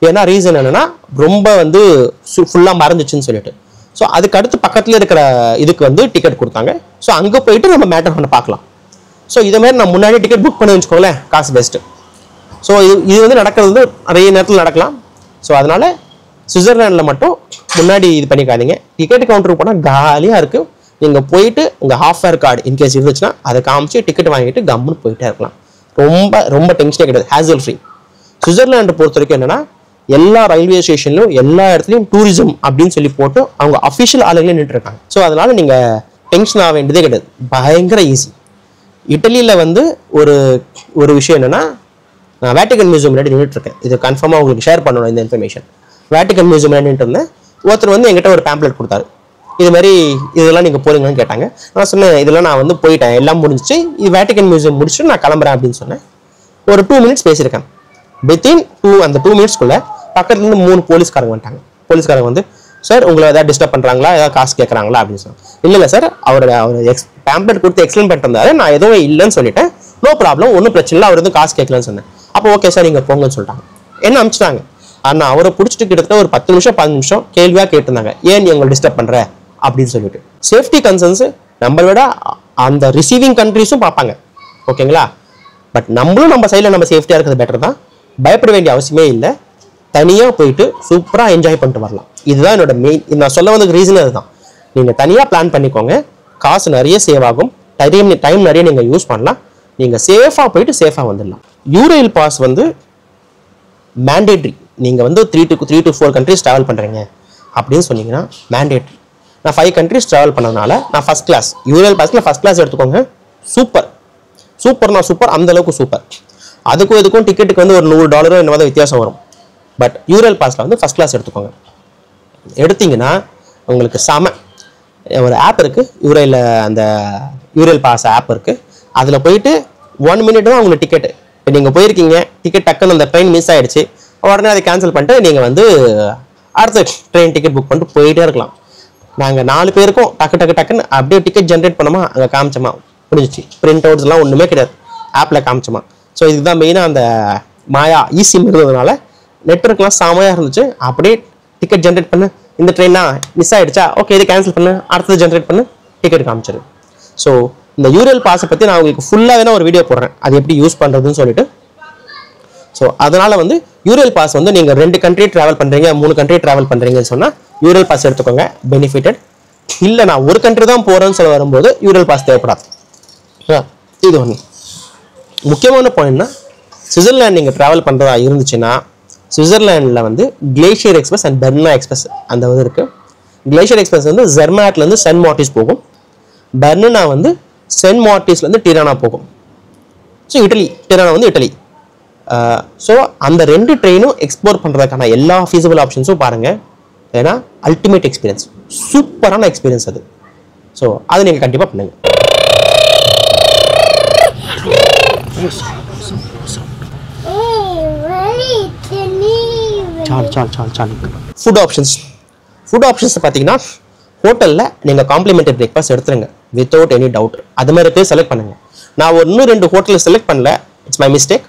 ஏன்னா ரீசன் என்னென்னா ரொம்ப வந்து ஃபுல்லாக மறைஞ்சிச்சுன்னு சொல்லிட்டு. ஸோ அதுக்கு அடுத்து பக்கத்தில் இருக்கிற இதுக்கு வந்து டிக்கெட் கொடுத்தாங்க. ஸோ அங்கே போயிட்டு நம்ம மேட்டர்ஹார்னை பார்க்கலாம். ஸோ இதேமாதிரி நான் முன்னாடியே டிக்கெட் புக் பண்ணி வச்சுக்கோங்களேன், காசு பெஸ்ட்டு. ஸோ இது வந்து நடக்கிறது வந்து நிறைய நேரத்தில் நடக்கலாம். ஸோ அதனால் சுவிட்சர்லாண்டில் மட்டும் முன்னாடி இது பண்ணிக்காதீங்க. டிக்கெட் கவுண்டருக்கு போனால் காலியாக இருக்குது. நீங்கள் போயிட்டு உங்கள் ஹாஃப்-ஃபேர் கார்டு இன்கேஸ் இருந்துச்சுன்னா அதை காமிச்சு டிக்கெட் வாங்கிட்டு கம்முன்னு போயிட்டே இருக்கலாம். ரொம்ப டென்ஷனே கிடையாது, ஹேசல் ஃப்ரீ. சுவிட்சர்லாண்டை பொறுத்த வரைக்கும் என்னன்னா, எல்லா ரயில்வே ஸ்டேஷன்லையும் எல்லா இடத்துலையும் டூரிசம் அப்படின்னு சொல்லி போட்டு அவங்க அஃபிஷியல் ஆளுங்களே நின்று இருக்காங்க. ஸோ அதனால நீங்கள் டென்ஷன் ஆக வேண்டியதே கிடையாது, பயங்கர ஈஸி. இட்டலியில் வந்து ஒரு விஷயம் என்னன்னா, நான் வேட்டிகன் மியூசியம் முன்னாடி நின்றுட்டு இருக்கேன். இது கன்ஃபார்மாக உங்களுக்கு ஷேர் பண்ணணும் இந்த இன்ஃபர்மேஷன். வேட்டிகன் மியூசியம் முன்னாடி நின்றுட்டு இருந்தேன். ஒருத்தர் வந்து எங்கிட்ட ஒரு பேம்ப்ளெட் கொடுத்தாரு, இது மாதிரி இதெல்லாம் நீங்கள் போறீங்கன்னு கேட்டாங்க. நான் சொன்னேன், இதெல்லாம் நான் வந்து போயிட்டேன், எல்லாம் முடிஞ்சிச்சு, இது வேட்டிகன் மியூசியம் முடிச்சுட்டு நான் கிளம்புறேன் அப்படின்னு சொன்னேன். ஒரு 2 மினிட்ஸ் பேசியிருக்கேன். வித்தின் அந்த 2 மினிட்ஸ்க்குள்ள பக்கத்துலேருந்து 3 போலீஸ்காரங்க வந்துட்டாங்க. போலீஸ்காரங்க வந்து, சார் உங்களை ஏதாவது டிஸ்டர்ப் பண்ணுறாங்களா, ஏதாவது காசு கேட்குறாங்களா அப்படின்னு சொன்னாங்க. இல்லை சார், அவர் பேம்ப்ளெட் கொடுத்து எக்ஸ்பிளைன் பண்ணிட்டு இருந்தாரு, நான் எதுவும் இல்லைன்னு சொல்லிட்டேன், நோ ப்ராப்ளம், ஒன்றும் பிரச்சனை இல்லை, அவர் எதுவும் காசு கேட்கலன்னு சொன்னேன். அப்போ ஓகே சார் நீங்கள் போங்கன்னு சொல்லிட்டாங்க, என்ன அனுப்பிச்சிட்டாங்க. ஆனால் அவரை பிடிச்சிட்டு கிட்டத்தட்ட ஒரு 10 நிமிஷம் 15 நிமிஷம் கேள்வியாக கேட்டிருந்தாங்க, ஏன் நீ உங்களை டிஸ்டர்ப் பண்ணுற அப்படின்னு சொல்லிட்டு. சேஃப்டி கன்சர்ன்ஸ் நம்மளை விட அந்த ரிசீவிங் கண்ட்ரிஸும் பார்ப்பாங்க, ஓகேங்களா. பட் நம்மளும் நம்ம சைடில் நம்ம சேஃப்டியாக இருக்கிறது பெட்டர் தான். பயப்பட வேண்டிய அவசியமே இல்லை. தனியாக போயிட்டு சூப்பராக என்ஜாய் பண்ணிட்டு வரலாம். இதுதான் என்னோட மெயின், நான் சொல்ல வந்த ரீசன் அதுதான். நீங்கள் தனியாக பிளான் பண்ணிக்கோங்க, காசு நிறைய சேவ் ஆகும், டைம் நிறைய நீங்கள் யூஸ் பண்ணலாம், நீங்கள் சேஃபாக போயிட்டு சேஃபாக வந்துடலாம். யூரேல் பாஸ் வந்து மேண்டேட்ரி. நீங்கள் வந்து 3 to 4 கண்ட்ரிஸ் ட்ராவல் பண்ணுறீங்க அப்படின்னு சொன்னீங்கன்னா மேண்டேட்ரி. நான் 5 கண்ட்ரிஸ் ட்ராவல் பண்ணதுனால நான் ஃபஸ்ட் கிளாஸ், யூரேல் பாஸில் ஃபஸ்ட் கிளாஸ் எடுத்துக்கோங்க. சூப்பர்னா சூப்பர், அந்த அளவுக்கு சூப்பர். அதுக்கும் இதுக்கும் டிக்கெட்டுக்கு வந்து ஒரு $100 என்னவாத வித்தியாசம் வரும். பட் யூரேல் பாஸில் வந்து ஃபஸ்ட் கிளாஸ் எடுத்துக்கோங்க. எடுத்தீங்கன்னா உங்களுக்கு ஒரு ஆப் இருக்குது, அந்த யூரேல் பாஸ் ஆப் இருக்குது. அதில் போயிட்டு 1 minute தான் உங்களுக்கு டிக்கெட்டு. இப்போ நீங்கள் போயிருக்கீங்க, டிக்கெட் டக்குன்னு அந்த ட்ரெயின் மிஸ் ஆகிடுச்சு, உடனே அதை கேன்சல் பண்ணிட்டு நீங்கள் வந்து அடுத்த ட்ரெயின் டிக்கெட் புக் பண்ணிட்டு போயிட்டே இருக்கலாம். நாங்கள் 4 பேருக்கும் டக்குன்னு அப்படியே டிக்கெட் ஜென்ரேட் பண்ணோமா, அங்கே காமிச்சோமா, முடிஞ்சிச்சு. பிரிண்ட் அவுட்ஸ்லாம் ஒன்றுமே கிடையாது, ஆப்பில் காமிச்சோமா. ஸோ இதுதான் மெயினாக அந்த மாயா இசிம் இருந்ததுனால நெட்வொர்க்லாம் செமையாக இருந்துச்சு. அப்படியே டிக்கெட் ஜென்ரேட் பண்ணு, இந்த ட்ரெயினா மிஸ் ஆகிடுச்சா, ஓகே இது கேன்சல் பண்ணு, அடுத்தது ஜென்ரேட் பண்ணு, டிக்கெட் காமிச்சிரு. ஸோ இந்த யூரியல் பாஸை பற்றி நான் உங்களுக்கு ஃபுல்லாக வேணால் ஒரு வீடியோ போடுறேன், அது எப்படி யூஸ் பண்ணுறதுன்னு சொல்லிட்டு. ஸோ அதனால் வந்து யூரியல் பாஸ் வந்து நீங்கள் 2 கண்ட்ரி ட்ராவல் பண்ணுறீங்க, 3 கண்ட்ரி ட்ராவல் பண்ணுறீங்கன்னு சொன்னால் யூரியல் பாஸ் எடுத்துக்கோங்க, பெனிஃபிட்டட். இல்லை நான் ஒரு கண்ட்ரி தான் போகிறேன்னு சொல்ல வரும்போது யூரியல் பாஸ் தேவைப்படாது. இது ஒன்று முக்கியமான பாயிண்ட்னா, சுவிட்சர்லாந்து நீங்கள் ட்ராவல் பண்ணுறதா இருந்துச்சுன்னா சுவிட்சர்லாண்டில் வந்து கிளேஷியர் எக்ஸ்பிரஸ் அண்ட் பெர்னா எக்ஸ்பிரஸ் அந்த இது இருக்குது. கிளேஷியர் எக்ஸ்பிரஸ் வந்து ஜெர்மாட்லேருந்து சென்ட் மார்ட்டிஸ் போகும், பெர்னா வந்து சென்ட் மார்ட்டிஸ்லேருந்து டிரானா போகும். ஸோ டிரானா வந்து இட்டலி. ஸோ அந்த 2 ட்ரெயினும் எக்ஸ்ப்ளோர் பண்ணுறதுக்கான எல்லா ஃபீஸிபிள் ஆப்ஷன்ஸும் பாருங்கள். ஏன்னா அல்டிமேட் எக்ஸ்பீரியன்ஸ், சூப்பரான எக்ஸ்பீரியன்ஸ் அது. ஸோ அது நீங்கள் கண்டிப்பாக பண்ணுங்கள். ஃபுட் ஆப்ஷன்ஸ் பார்த்தீங்கன்னா ஹோட்டலில் நீங்கள் காம்ப்ளிமெண்டரி பிரேக்ஃபாஸ்ட் எடுத்துருங்க வித்தவுட் எனி டவுட். அது மாதிரி போய் செலக்ட் பண்ணுங்கள். நான் இன்னும் 2 ஹோட்டலில் செலக்ட் பண்ணல, இட்ஸ் மை மிஸ்டேக்.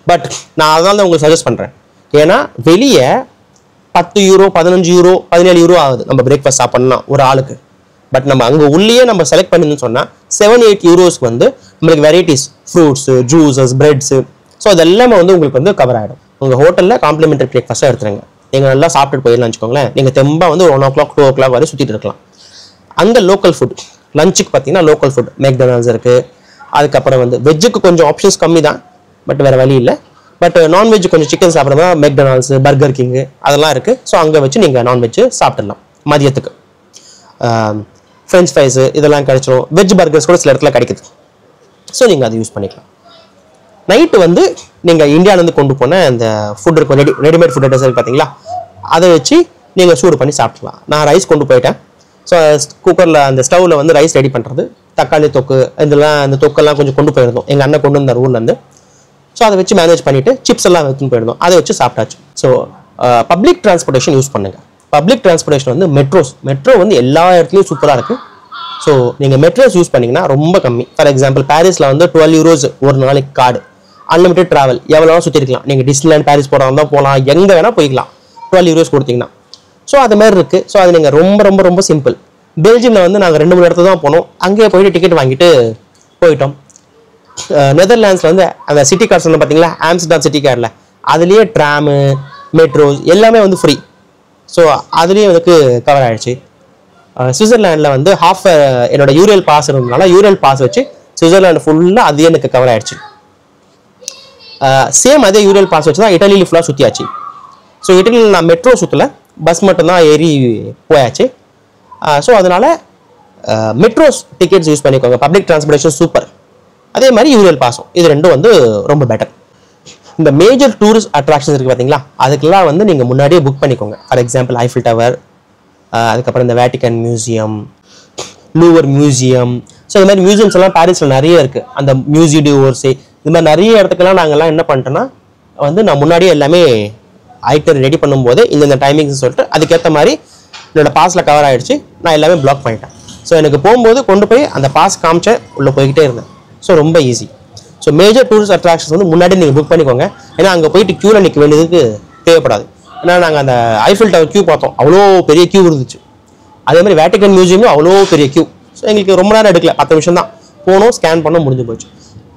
பட் நான் அதனால தான் உங்களுக்கு சஜஸ்ட் பண்ணுறேன். ஏன்னா வெளியே 10 யூரோ 15 யூரோ 17 யூரோ ஆகுது நம்ம பிரேக்ஃபாஸ்ட் சாப்பிட்னா ஒரு ஆளுக்கு. பட் நம்ம அங்கே உள்ளேயே நம்ம செலக்ட் பண்ணின்னு சொன்னால் 7-8 யூரோஸ்க்கு வந்து நம்மளுக்கு varieties, fruits, juices, breads, so அது எல்லாமே வந்து உங்களுக்கு வந்து கவர் ஆகிடும். உங்கள் ஹோட்டலில் காம்ப்ளிமெண்டரி பிரேக்ஃபாஸ்ட்டாக எடுத்துருங்க. நீங்கள் நல்லா சாப்பிட்டுட்டு போயிடலாம் வச்சுக்கோங்களேன். நீங்கள் தெம்பாக வந்து 1 o'clock 2 o'clock வரை சுற்றிட்டு இருக்கலாம். அங்கே லோக்கல் ஃபுட் லஞ்சுக்கு பார்த்தீங்கன்னா லோக்கல் ஃபுட் மெக்டொனால்ட்ஸ் இருக்குது. அதுக்கப்புறம் வந்து வெஜ்ஜுக்கு கொஞ்சம் ஆப்ஷன்ஸ் கம்மி தான், பட் வேறு வழி இல்லை. பட் நான்வெஜ் கொஞ்சம் சிக்கன் சாப்பிட்றதா மெக்டொனால்ட்ஸ், பர்கர் கிங்கு அதெல்லாம் இருக்குது. ஸோ அங்கே வச்சு நீங்கள் நான்வெஜ்ஜு சாப்பிட்றலாம். மதியத்துக்கு ஃப்ரெஞ்ச் ஃப்ரைஸு இதெல்லாம் கிடைச்சிடும். வெஜ் பர்கர்ஸ் கூட சில இடத்துல கிடைக்குது. ஸோ நீங்கள் அதை யூஸ் பண்ணிக்கலாம். நைட்டு வந்து நீங்கள் இந்தியாவிலேருந்து கொண்டு போன அந்த ஃபுட் இருக்கும், ரெடிமேட் ஃபுட் டெசர்ட் பார்த்தீங்களா, அதை வச்சு நீங்கள் சூடு பண்ணி சாப்பிட்லாம். நான் ரைஸ் கொண்டு போயிட்டேன். ஸோ குக்கரில் அந்த ஸ்டவ்வில் வந்து ரைஸ் ரெடி பண்ணுறது, தக்காளி தொக்கு இதெல்லாம், அந்த தொக்கெல்லாம் கொஞ்சம் கொண்டு போயிருந்தோம், எங்கள் அண்ணன் கொண்டு வந்தார் ஊர்லேருந்து. ஸோ அதை வச்சு மேனேஜ் பண்ணிவிட்டு சிப்ஸ் எல்லாம் எடுத்துன்னு போயிருந்தோம், அதை வச்சு சாப்பிட்டாச்சு. ஸோ பப்ளிக் டிரான்ஸ்போர்ட்டேஷன் யூஸ் பண்ணுங்கள். பப்ளிக் டிரான்ஸ்போர்ட்டேஷன் வந்து மெட்ரோ வந்து எல்லா இடத்துலையும் சூப்பராக இருக்குது. ஸோ நீங்கள் மெட்ரோஸ் யூஸ் பண்ணிங்கன்னா ரொம்ப கம்மி. ஃபார் எக்ஸாம்பிள் பாரிஸில் வந்து 12 யூரோஸ் ஒரு நாளைக்கு கார்டு, அன்லிமிட்டட் ட்ராவல், எவ்வளோ சுற்றி இருக்கலாம். நீங்கள் டிஸ்னிலேண்ட் பாரிஸ் போகிறதா போகலாம், எங்கே வேணால் போய்க்கலாம் 12 யூரோஸ் கொடுத்தீங்கன்னா. ஸோ அது மாதிரி இருக்குது. ஸோ அது நீங்கள் ரொம்ப ரொம்ப ரொம்ப சிம்பிள். பெல்ஜியமில் வந்து நாங்கள் 2-3 இடத்துல தான் போனோம், அங்கேயே போயிட்டு டிக்கெட் வாங்கிட்டு போயிட்டோம். நெதர்லாண்ட்ஸில் வந்து அந்த சிட்டி கார்டு சொன்ன பார்த்தீங்களா, ஆம்ஸ்டர்டாம் சிட்டி கார்டில் அதுலேயே ட்ராமு, மெட்ரோஸ் எல்லாமே வந்து ஃப்ரீ. ஸோ அதுலேயே எனக்கு கவர் ஆகிடுச்சு. சுவிட்சர்லாண்டில் வந்து என்னோட யூரியல் பாஸ் இருந்ததுனால யூரியல் பாஸ் வச்சு சுவிட்சர்லாண்டு ஃபுல்லாக அது எனக்கு கவர் ஆகிடுச்சு. சேம் அதே யூரியல் பாஸ் வச்சு தான் இட்டலியில் ஃபுல்லாக சுற்றியாச்சு. ஸோ இட்டலியில் நான் மெட்ரோ சுற்றலை, பஸ் மட்டும்தான் ஏறி போயாச்சு. ஸோ அதனால் மெட்ரோஸ் டிக்கெட்ஸ் யூஸ் பண்ணிக்கோங்க. Public transportation super. அதே மாதிரி யூரியல் பாஸும், இது ரெண்டும் வந்து ரொம்ப பெட்டர். இந்த மேஜர் டூரிஸ்ட் அட்ராக்ஷன்ஸ் இருக்குது பார்த்தீங்களா, அதுக்கெல்லாம் வந்து நீங்கள் முன்னாடியே புக் பண்ணிக்கோங்க. ஃபார் எக்ஸாம்பிள் ஐஃபில் டவர், அதுக்கப்புறம் இந்த Vatican museum, Louvre museum. So இந்த மாதிரி மியூசியம்ஸ் எல்லாம் பாரிஸில் நிறைய இருக்குது. அந்த மியூசியம் டி ஓர்ஸே இது மாதிரி நிறைய இடத்துக்கெல்லாம் நாங்கள்லாம் என்ன பண்ணிட்டோன்னா வந்து நான் முன்னாடியே எல்லாமே ஐட்டர் ரெடி பண்ணும்போது இந்த டைமிங்ஸ் சொல்லிட்டு அதுக்கேற்ற மாதிரி என்னோடய பாஸில் கவர் ஆகிடுச்சு. நான் எல்லாமே பிளாக் பண்ணிட்டேன். ஸோ எனக்கு போகும்போது கொண்டு போய் அந்த பாஸ் காமிச்சேன், உள்ளே போய்கிட்டே இருந்தேன். ஸோ ரொம்ப easy. So major tourist attractions வந்து முன்னாடி நீங்கள் புக் பண்ணிக்கோங்க. ஏன்னா அங்கே போயிட்டு க்யூவில் நிற்க வேண்டியதுக்கு தேவைப்படாது. ஏன்னா நாங்கள் அந்த ஐஃபில் டவர் க்யூ பார்த்தோம், அவ்வளோ பெரிய க்யூ இருந்துச்சு. அதே மாதிரி வேட்டிகன் மியூசியமும் அவ்வளோ பெரிய க்யூ. ஸோ எங்களுக்கு ரொம்ப நேரம் எடுக்கல, 10 நிமிஷம் தான் போனோம், ஸ்கேன் பண்ண முடிஞ்சு போச்சு.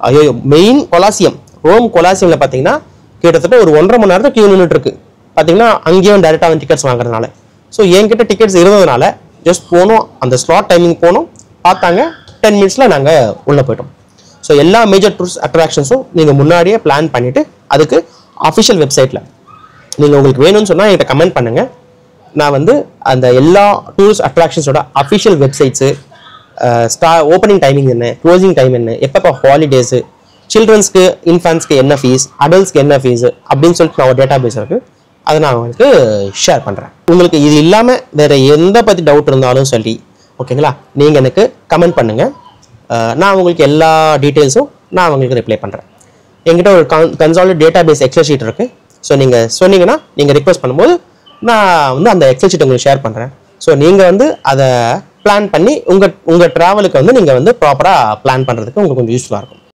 ஐயோ, மெயின் கொலாசியம், ரோம் கொலாசியமில் பார்த்தீங்கன்னா கிட்டத்தட்ட ஒரு 1.5 மணி நேரத்தில் க்யூ நின்றுட்டு இருக்கு. பார்த்தீங்கன்னா அங்கேயும் டேரெக்டாக வந்து டிக்கெட்ஸ் வாங்குறதுனால. ஸோ என்கிட்ட டிக்கெட்ஸ் இருந்ததுனால ஜஸ்ட் போனோம், அந்த ஸ்லாட் டைமிங் போனோம், பார்த்தாங்க, 10 மினிட்ஸில் நாங்கள் உள்ளே போயிட்டோம். ஸோ எல்லா மேஜர் டூரிஸ்ட் அட்ராக்ஷன்ஸும் நீங்கள் முன்னாடியே பிளான் பண்ணிவிட்டு அதுக்கு அஃபிஷியல் வெப்சைட்டில் நீங்கள் உங்களுக்கு வேணும்னு சொன்னால் என்கிட்ட கமெண்ட் பண்ணுங்கள். நான் வந்து அந்த எல்லா டூரிஸ்ட் அட்ராக்ஷன்ஸோட அஃபிஷியல் வெப்சைட்ஸு, ஓப்பனிங் டைமிங் என்ன, க்ளோசிங் டைம் என்ன, எப்பப்போ ஹாலிடேஸு, சில்ட்ரன்ஸ்க்கு இன்ஃபேன்ஸ்க்கு என்ன ஃபீஸ், அடல்ட்ஸ்க்கு என்ன ஃபீஸு அப்படின்னு சொல்லிட்டு நான் ஒரு டேட்டா பேஸ் இருக்குது, அதை நான் உங்களுக்கு ஷேர் பண்ணுறேன். உங்களுக்கு இது இல்லாமல் வேறு எந்த பற்றி டவுட் இருந்தாலும் சொல்லி ஓகேங்களா, நீங்கள் எனக்கு கமெண்ட் பண்ணுங்கள். நான் உங்களுக்கு எல்லா டீட்டெயில்ஸும் நான் உங்களுக்கு ரிப்ளை பண்ணுறேன். என்கிட்ட ஒரு consolidate database Excel sheet இருக்குது. ஸோ நீங்கள் சொன்னீங்கன்னா, நீங்கள் ரிக்வெஸ்ட் பண்ணும்போது நான் வந்து அந்த எக்ஸல் ஷீட் உங்களுக்கு ஷேர் பண்ணுறேன். ஸோ நீங்கள் வந்து அதை பிளான் பண்ணி உங்கள் ட்ராவலுக்கு வந்து நீங்கள் வந்து ப்ராப்பராக பிளான் பண்ணுறதுக்கு உங்களுக்கு கொஞ்சம் யூஸ்ஃபுல்லாக இருக்கும்.